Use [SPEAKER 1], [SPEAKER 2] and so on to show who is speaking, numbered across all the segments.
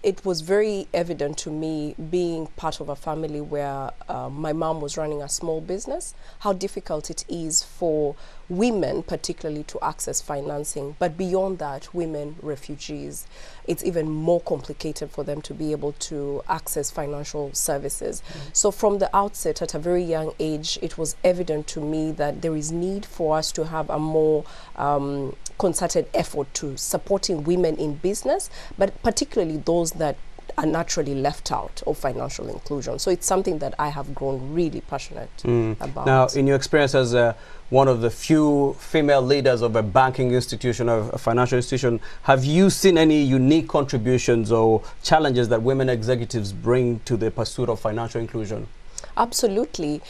[SPEAKER 1] it was very evident to me, being part of a family where my mom was running a small business, how difficult it is for women particularly to access financing. But beyond that, women refugees, it's even more complicated for them to be able to access financial services. So from the outset, at a very young age, it was evident to me that there is need for us to have a more concerted effort to supporting women in business, but particularly those that are naturally left out of financial inclusion. So it's something that I have grown really passionate about.
[SPEAKER 2] Now, in your experience as one of the few female leaders of a banking institution, of a financial institution, have you seen any unique contributions or challenges that women executives bring to the pursuit of financial inclusion?
[SPEAKER 1] Absolutely.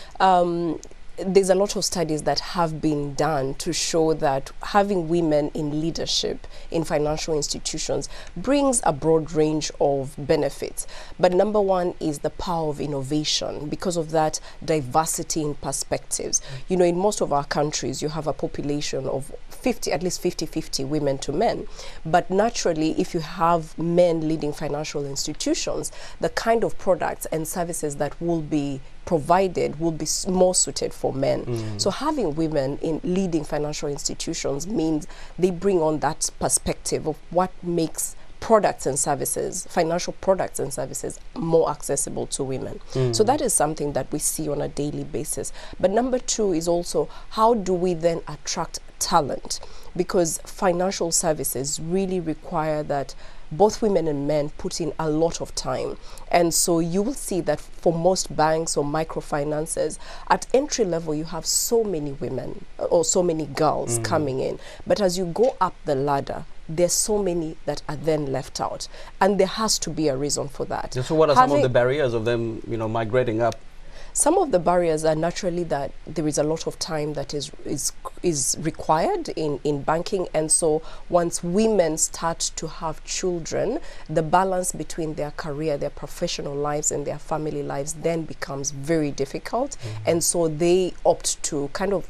[SPEAKER 1] There's a lot of studies that have been done to show that having women in leadership in financial institutions brings a broad range of benefits. But number one is the power of innovation, because of that diversity in perspectives. You know, in most of our countries, you have a population of at least 50-50 women to men. But naturally, if you have men leading financial institutions, the kind of products and services that will be provided will be more suited for men. So having women in leading financial institutions means they bring on that perspective of what makes products and services, financial products and services, more accessible to women. So that is something that we see on a daily basis. But number two is also, how do we then attract talent? Because financial services really require that both women and men put in a lot of time. And so you will see that for most banks or microfinances, at entry level, you have so many women or so many girls coming in. But as you go up the ladder, there's so many that are then left out. And there has to be a reason for that.
[SPEAKER 2] So what are some of the barriers of them, you know, migrating up?
[SPEAKER 1] Some of the barriers are naturally that there is a lot of time that is required in banking, and so once women start to have children, the balance between their career, their professional lives and their family lives then becomes very difficult, and so they opt to kind of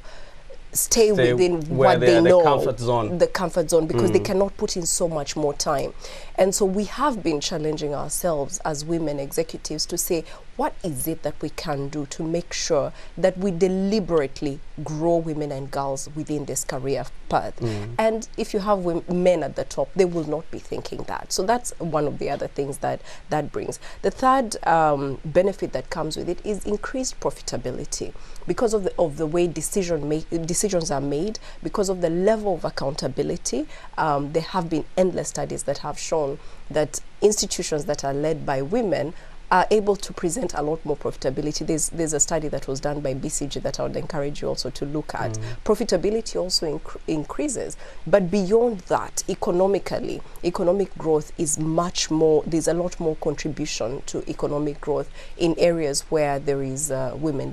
[SPEAKER 1] stay within what they know, the comfort zone, because they cannot put in so much more time. And so we have been challenging ourselves as women executives to say, what is it that we can do to make sure that we deliberately grow women and girls within this career path? And if you have men at the top, they will not be thinking that. So that's one of the other things that brings. The third benefit that comes with it is increased profitability, because of the way decisions are made, because of the level of accountability. There have been endless studies that have shown that institutions that are led by women are able to present a lot more profitability. There's a study that was done by BCG that I would encourage you also to look at. Profitability also increases. But beyond that, economically, economic growth is much more, there's a lot more contribution to economic growth in areas where there is women.